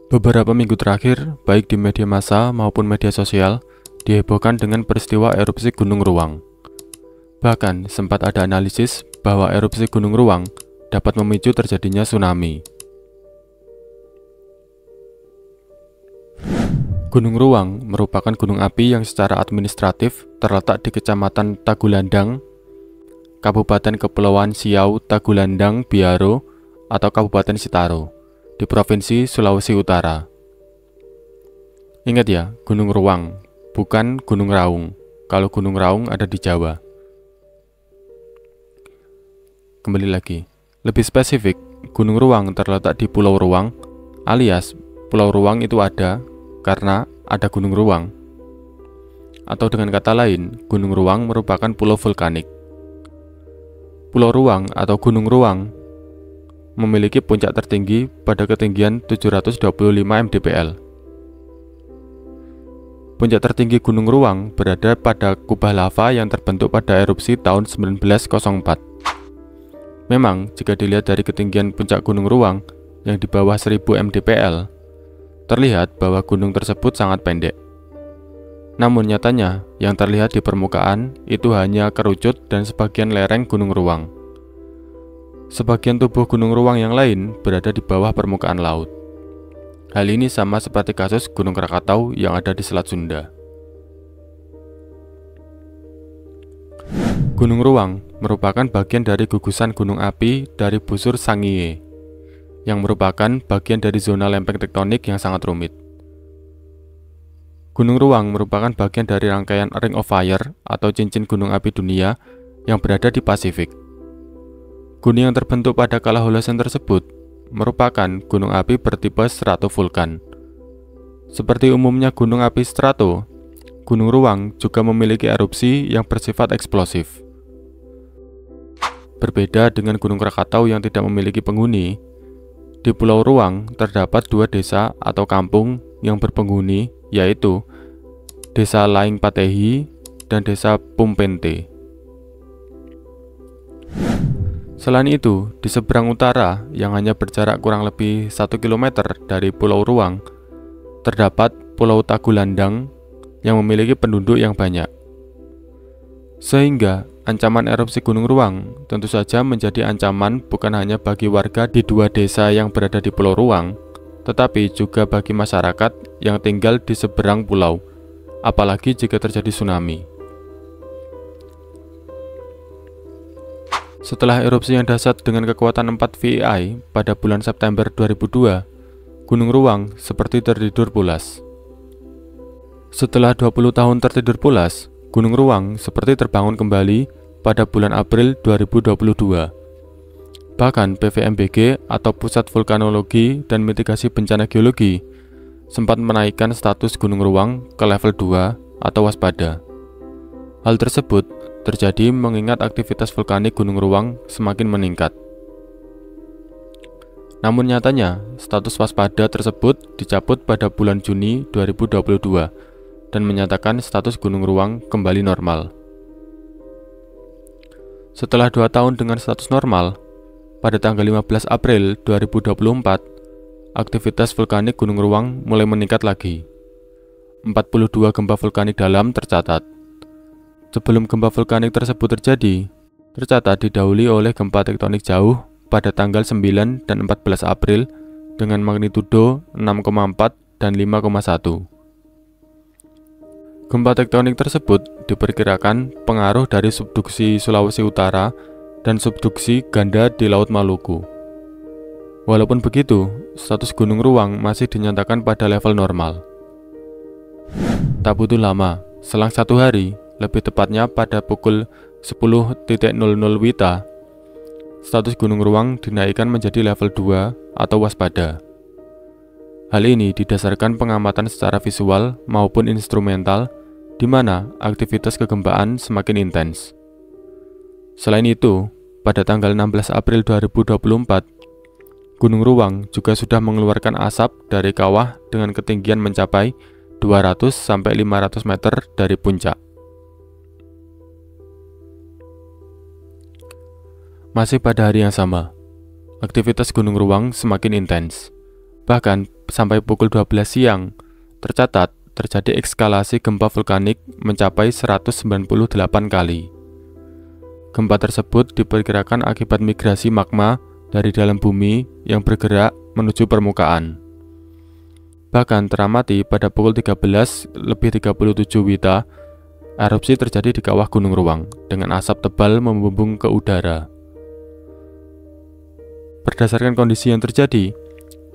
Beberapa minggu terakhir, baik di media massa maupun media sosial, dihebohkan dengan peristiwa erupsi Gunung Ruang. Bahkan, sempat ada analisis bahwa erupsi Gunung Ruang dapat memicu terjadinya tsunami. Gunung Ruang merupakan gunung api yang secara administratif terletak di Kecamatan Tagulandang, Kabupaten Kepulauan Siau Tagulandang Biaro, atau Kabupaten Sitaro, di Provinsi Sulawesi Utara. Ingat ya, Gunung Ruang, bukan Gunung Raung. Kalau Gunung Raung ada di Jawa. Kembali lagi, lebih spesifik, Gunung Ruang terletak di Pulau Ruang, alias Pulau Ruang itu ada karena ada Gunung Ruang. Atau dengan kata lain, Gunung Ruang merupakan pulau vulkanik. Pulau Ruang atau Gunung Ruang memiliki puncak tertinggi pada ketinggian 725 mdpl. Puncak tertinggi Gunung Ruang berada pada kubah lava yang terbentuk pada erupsi tahun 1904. Memang, jika dilihat dari ketinggian puncak Gunung Ruang yang di bawah 1000 mdpl, terlihat bahwa gunung tersebut sangat pendek. Namun nyatanya, yang terlihat di permukaan itu hanya kerucut dan sebagian lereng Gunung Ruang. Sebagian tubuh Gunung Ruang yang lain berada di bawah permukaan laut. Hal ini sama seperti kasus Gunung Krakatau yang ada di Selat Sunda. Gunung Ruang merupakan bagian dari gugusan gunung api dari busur Sangihe, yang merupakan bagian dari zona lempeng tektonik yang sangat rumit. Gunung Ruang merupakan bagian dari rangkaian Ring of Fire atau cincin gunung api dunia yang berada di Pasifik. Gunung yang terbentuk pada kala Holocene tersebut merupakan gunung api bertipe stratovulkan. Seperti umumnya gunung api strato, Gunung Ruang juga memiliki erupsi yang bersifat eksplosif. Berbeda dengan Gunung Krakatau yang tidak memiliki penghuni, di Pulau Ruang terdapat dua desa atau kampung yang berpenghuni, yaitu Desa Laing Patehi dan Desa Pumpente. Selain itu, di seberang utara yang hanya berjarak kurang lebih 1 km dari Pulau Ruang, terdapat Pulau Tagulandang yang memiliki penduduk yang banyak. Sehingga ancaman erupsi Gunung Ruang tentu saja menjadi ancaman bukan hanya bagi warga di dua desa yang berada di Pulau Ruang, tetapi juga bagi masyarakat yang tinggal di seberang pulau, apalagi jika terjadi tsunami. Setelah erupsi yang dahsyat dengan kekuatan 4 VEI pada bulan September 2002, Gunung Ruang seperti tertidur pulas. Setelah 20 tahun tertidur pulas, Gunung Ruang seperti terbangun kembali pada bulan April 2022. Bahkan PVMBG atau Pusat Vulkanologi dan Mitigasi Bencana Geologi sempat menaikkan status Gunung Ruang ke level 2 atau waspada. Hal tersebut terjadi mengingat aktivitas vulkanik Gunung Ruang semakin meningkat. Namun nyatanya, status waspada tersebut dicabut pada bulan Juni 2022 dan menyatakan status Gunung Ruang kembali normal. Setelah 2 tahun dengan status normal, pada tanggal 15 April 2024, aktivitas vulkanik Gunung Ruang mulai meningkat lagi. 42 gempa vulkanik dalam tercatat. Sebelum gempa vulkanik tersebut terjadi, tercatat didahului oleh gempa tektonik jauh pada tanggal 9 dan 14 April dengan magnitudo 6,4 dan 5,1. Gempa tektonik tersebut diperkirakan pengaruh dari subduksi Sulawesi Utara dan subduksi ganda di Laut Maluku. Walaupun begitu, status Gunung Ruang masih dinyatakan pada level normal. Tak butuh lama, selang 1 hari, lebih tepatnya pada pukul 10.00 WITA, status Gunung Ruang dinaikkan menjadi level 2 atau waspada. Hal ini didasarkan pengamatan secara visual maupun instrumental, di mana aktivitas kegempaan semakin intens. Selain itu, pada tanggal 16 April 2024, Gunung Ruang juga sudah mengeluarkan asap dari kawah dengan ketinggian mencapai 200-500 meter dari puncak. Masih pada hari yang sama, aktivitas Gunung Ruang semakin intens. Bahkan sampai pukul 12 siang, tercatat terjadi eskalasi gempa vulkanik mencapai 198 kali. Gempa tersebut diperkirakan akibat migrasi magma dari dalam bumi yang bergerak menuju permukaan. Bahkan teramati pada pukul 13:37 WITA, erupsi terjadi di kawah Gunung Ruang dengan asap tebal membumbung ke udara. Berdasarkan kondisi yang terjadi,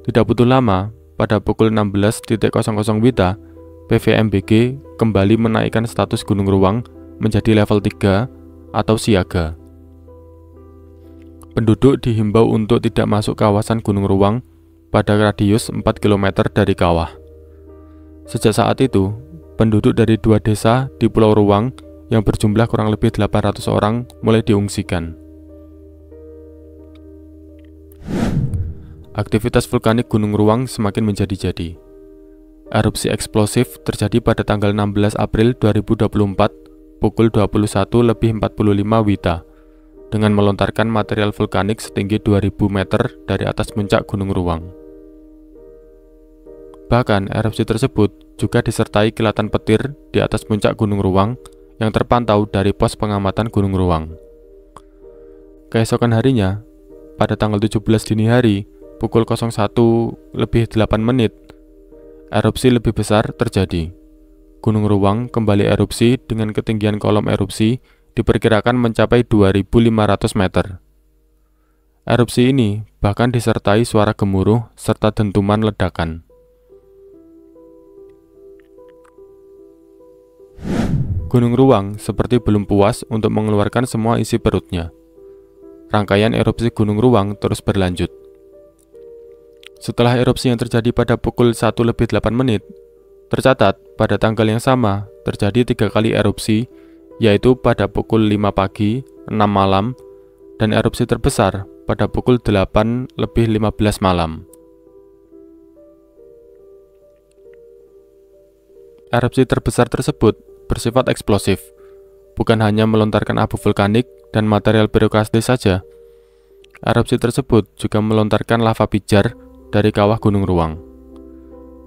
tidak butuh lama, pada pukul 16:00 WITA, PVMBG kembali menaikkan status Gunung Ruang menjadi level 3 atau siaga. Penduduk dihimbau untuk tidak masuk kawasan Gunung Ruang pada radius 4 km dari kawah. Sejak saat itu, penduduk dari 2 desa di Pulau Ruang yang berjumlah kurang lebih 800 orang mulai diungsikan. Aktivitas vulkanik Gunung Ruang semakin menjadi-jadi. Erupsi eksplosif terjadi pada tanggal 16 April 2024 pukul 21:45 WITA dengan melontarkan material vulkanik setinggi 2000 meter dari atas puncak Gunung Ruang. Bahkan erupsi tersebut juga disertai kilatan petir di atas puncak Gunung Ruang yang terpantau dari pos pengamatan Gunung Ruang. Keesokan harinya, pada tanggal 17 dini hari, pukul 01:08, erupsi lebih besar terjadi. Gunung Ruang kembali erupsi dengan ketinggian kolom erupsi diperkirakan mencapai 2.500 meter. Erupsi ini bahkan disertai suara gemuruh serta dentuman ledakan. Gunung Ruang seperti belum puas untuk mengeluarkan semua isi perutnya. Rangkaian erupsi Gunung Ruang terus berlanjut. Setelah erupsi yang terjadi pada pukul 1:08, tercatat pada tanggal yang sama terjadi 3 kali erupsi, yaitu pada pukul 5 pagi, 6 malam, dan erupsi terbesar pada pukul 8:15 malam. Erupsi terbesar tersebut bersifat eksplosif, bukan hanya melontarkan abu vulkanik dan material piroklastis saja. Erupsi tersebut juga melontarkan lava pijar dari kawah Gunung Ruang.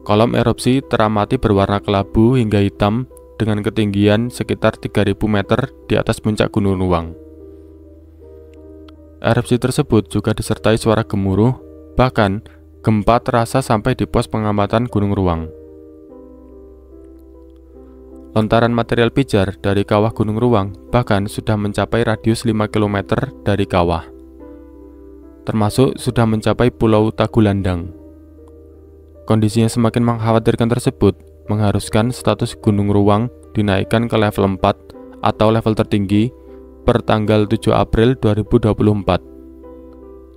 Kolom erupsi teramati berwarna kelabu hingga hitam dengan ketinggian sekitar 3000 meter di atas puncak Gunung Ruang. Erupsi tersebut juga disertai suara gemuruh, bahkan gempa terasa sampai di pos pengamatan Gunung Ruang. Lontaran material pijar dari kawah Gunung Ruang bahkan sudah mencapai radius 5 km dari kawah, termasuk sudah mencapai Pulau Tagulandang. Kondisi yang semakin mengkhawatirkan tersebut mengharuskan status Gunung Ruang dinaikkan ke level 4 atau level tertinggi per tanggal 7 April 2024,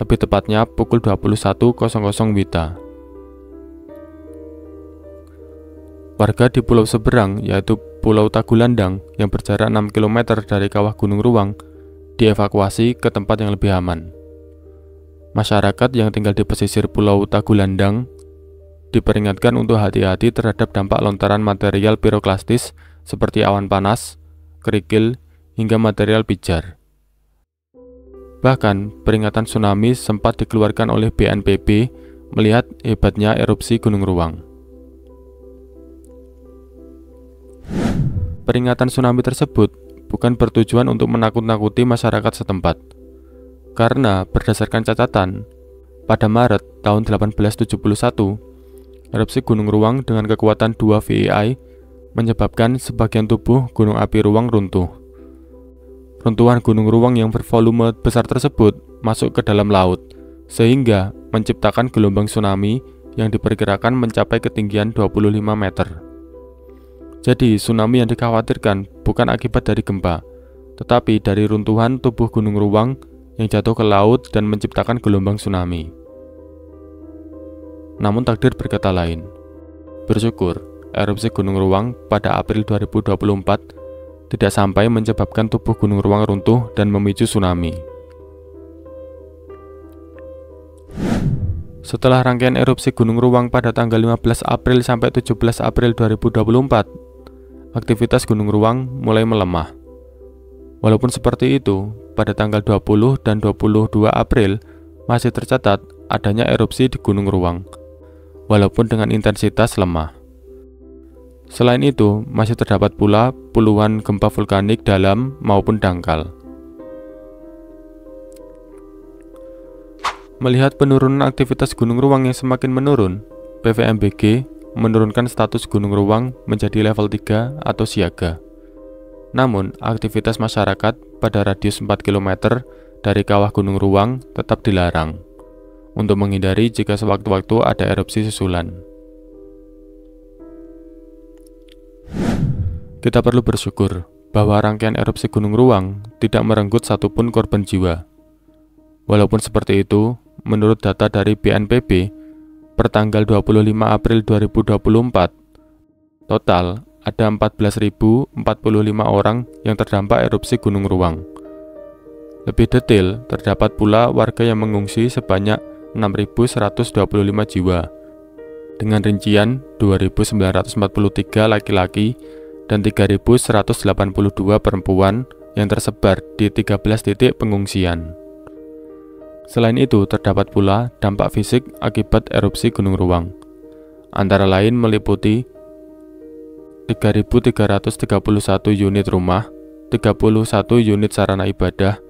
lebih tepatnya pukul 21:00 WITA. Warga di pulau seberang, yaitu Pulau Tagulandang yang berjarak 6 km dari kawah Gunung Ruang, dievakuasi ke tempat yang lebih aman. Masyarakat yang tinggal di pesisir Pulau Tagulandang diperingatkan untuk hati-hati terhadap dampak lontaran material piroklastis seperti awan panas, kerikil, hingga material pijar. Bahkan, peringatan tsunami sempat dikeluarkan oleh BNPB melihat hebatnya erupsi Gunung Ruang. Peringatan tsunami tersebut bukan bertujuan untuk menakut-nakuti masyarakat setempat, karena berdasarkan catatan, pada Maret tahun 1871, erupsi Gunung Ruang dengan kekuatan 2 VEI menyebabkan sebagian tubuh gunung api Ruang runtuh. Runtuhan Gunung Ruang yang bervolume besar tersebut masuk ke dalam laut, sehingga menciptakan gelombang tsunami yang diperkirakan mencapai ketinggian 25 meter. Jadi, tsunami yang dikhawatirkan bukan akibat dari gempa, tetapi dari runtuhan tubuh Gunung Ruang yang jatuh ke laut dan menciptakan gelombang tsunami. Namun takdir berkata lain. Bersyukur, erupsi Gunung Ruang pada April 2024 tidak sampai menyebabkan tubuh Gunung Ruang runtuh dan memicu tsunami. Setelah rangkaian erupsi Gunung Ruang pada tanggal 15 April sampai 17 April 2024, aktivitas Gunung Ruang mulai melemah. Walaupun seperti itu, pada tanggal 20 dan 22 April masih tercatat adanya erupsi di Gunung Ruang. walaupun dengan intensitas lemah. Selain itu, masih terdapat pula puluhan gempa vulkanik dalam maupun dangkal. Melihat penurunan aktivitas gunung ruang yang semakin menurun, PVMBG menurunkan status gunung ruang menjadi level 3 atau siaga. Namun, aktivitas masyarakat pada radius 4 km dari kawah gunung ruang tetap dilarang, untuk menghindari jika sewaktu-waktu ada erupsi susulan. Kita perlu bersyukur bahwa rangkaian erupsi gunung ruang tidak merenggut satupun korban jiwa. Walaupun seperti itu, menurut data dari BNPB, per tanggal 25 April 2024, total ada 14.045 orang yang terdampak erupsi gunung ruang. Lebih detail, terdapat pula warga yang mengungsi sebanyak 6.125 jiwa, dengan rincian 2.943 laki-laki dan 3.182 perempuan yang tersebar di 13 titik pengungsian. Selain itu, terdapat pula dampak fisik akibat erupsi gunung ruang, antara lain meliputi 3.331 unit rumah, 31 unit sarana ibadah,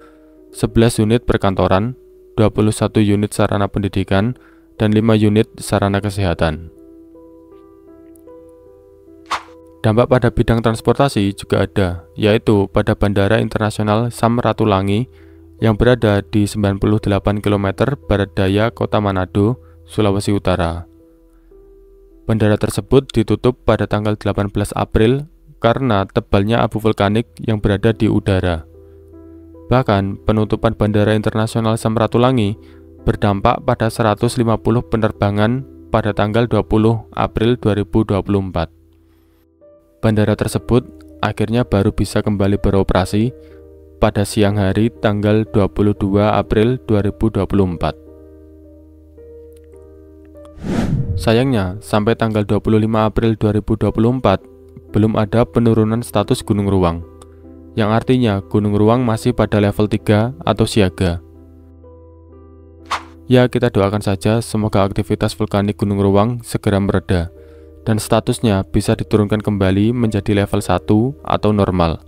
11 unit perkantoran, 21 unit sarana pendidikan, dan 5 unit sarana kesehatan. Dampak pada bidang transportasi juga ada, yaitu pada Bandara Internasional Samratulangi yang berada di 98 km barat daya Kota Manado, Sulawesi Utara. Bandara tersebut ditutup pada tanggal 18 April karena tebalnya abu vulkanik yang berada di udara. Bahkan, penutupan Bandara Internasional Samratulangi berdampak pada 150 penerbangan pada tanggal 20 April 2024. Bandara tersebut akhirnya baru bisa kembali beroperasi pada siang hari tanggal 22 April 2024. Sayangnya, sampai tanggal 25 April 2024, belum ada penurunan status gunung ruang, yang artinya gunung ruang masih pada level 3 atau siaga. Ya, kita doakan saja semoga aktivitas vulkanik gunung ruang segera mereda, dan statusnya bisa diturunkan kembali menjadi level 1 atau normal,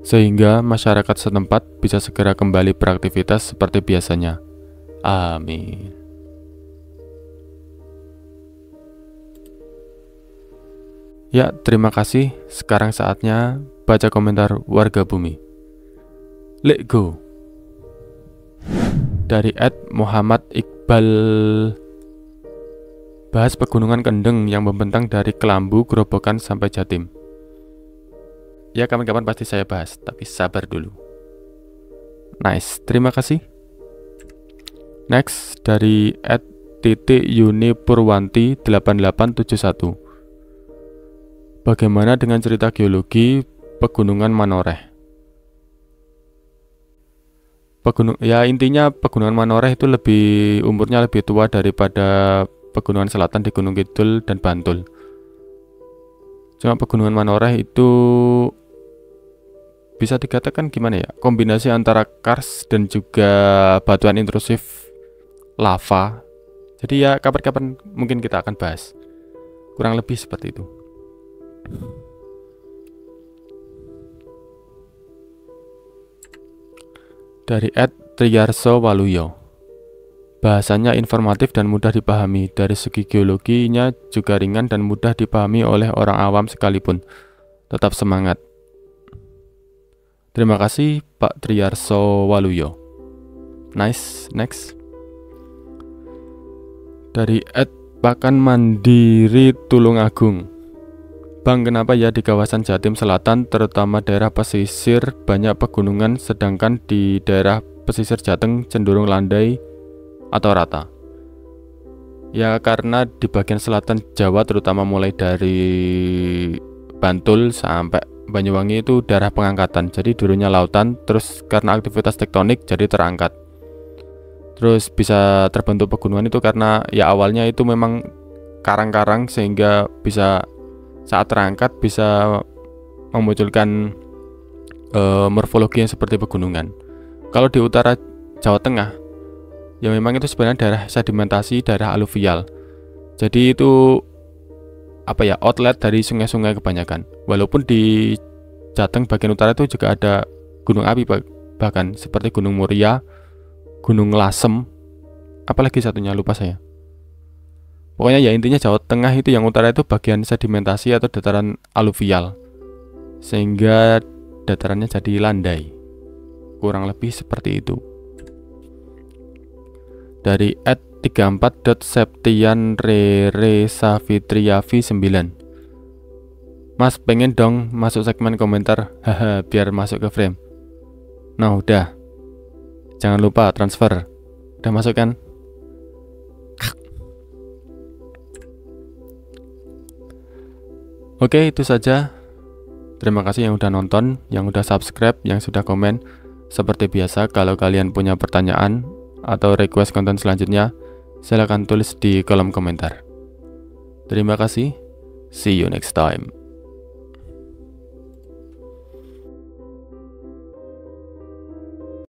sehingga masyarakat setempat bisa segera kembali beraktivitas seperti biasanya. Amin. Ya, terima kasih. Sekarang saatnya baca komentar warga bumi. Let's go. Dari @Muhammad Iqbal. Bahas pegunungan Kendeng yang membentang dari Kelambu, Grobogan sampai Jatim. Ya, kapan-kapan pasti saya bahas, tapi sabar dulu. Nice, terima kasih. Next, dari @Yunipurwanti8871. Bagaimana dengan cerita geologi Pegunungan Manoreh? Intinya Pegunungan Manoreh itu umurnya lebih tua daripada Pegunungan Selatan di Gunung Kidul dan Bantul. Cuma Pegunungan Manoreh itu bisa dikatakan gimana ya? Kombinasi antara kars dan juga batuan intrusif lava. Jadi ya kapan-kapan mungkin kita akan bahas. Kurang lebih seperti itu. Dari @Triyarso Waluyo. Bahasanya informatif dan mudah dipahami. Dari segi geologinya juga ringan dan mudah dipahami oleh orang awam sekalipun. Tetap semangat. Terima kasih Pak Triyarso Waluyo. Nice, next. Dari @Pakan Mandiri Tulungagung. Bang, kenapa ya di kawasan Jatim Selatan, terutama daerah pesisir, banyak pegunungan, sedangkan di daerah pesisir Jateng cenderung landai atau rata? Ya, karena di bagian selatan Jawa, terutama mulai dari Bantul sampai Banyuwangi itu daerah pengangkatan, jadi dulunya lautan, terus karena aktivitas tektonik jadi terangkat. Terus bisa terbentuk pegunungan itu karena ya awalnya itu memang karang-karang, sehingga bisa saat terangkat bisa memunculkan morfologi yang seperti pegunungan. Kalau di utara Jawa Tengah, ya memang itu sebenarnya daerah sedimentasi, daerah aluvial. Jadi itu outlet dari sungai-sungai kebanyakan. Walaupun di Jateng bagian utara itu juga ada gunung api, bahkan seperti Gunung Muria, Gunung Lasem, apalagi satunya lupa saya. Pokoknya ya intinya Jawa Tengah itu yang utara itu bagian sedimentasi atau dataran aluvial, sehingga datarannya jadi landai. Kurang lebih seperti itu. Dari @34.septianreresafitriavi9. Mas pengen dong masuk segmen komentar, haha, biar masuk ke frame. Nah udah, jangan lupa transfer. Udah masuk kan? Oke, itu saja. Terima kasih yang udah nonton, yang udah subscribe, yang sudah komen. Seperti biasa, kalau kalian punya pertanyaan atau request konten selanjutnya, silahkan tulis di kolom komentar. Terima kasih. See you next time.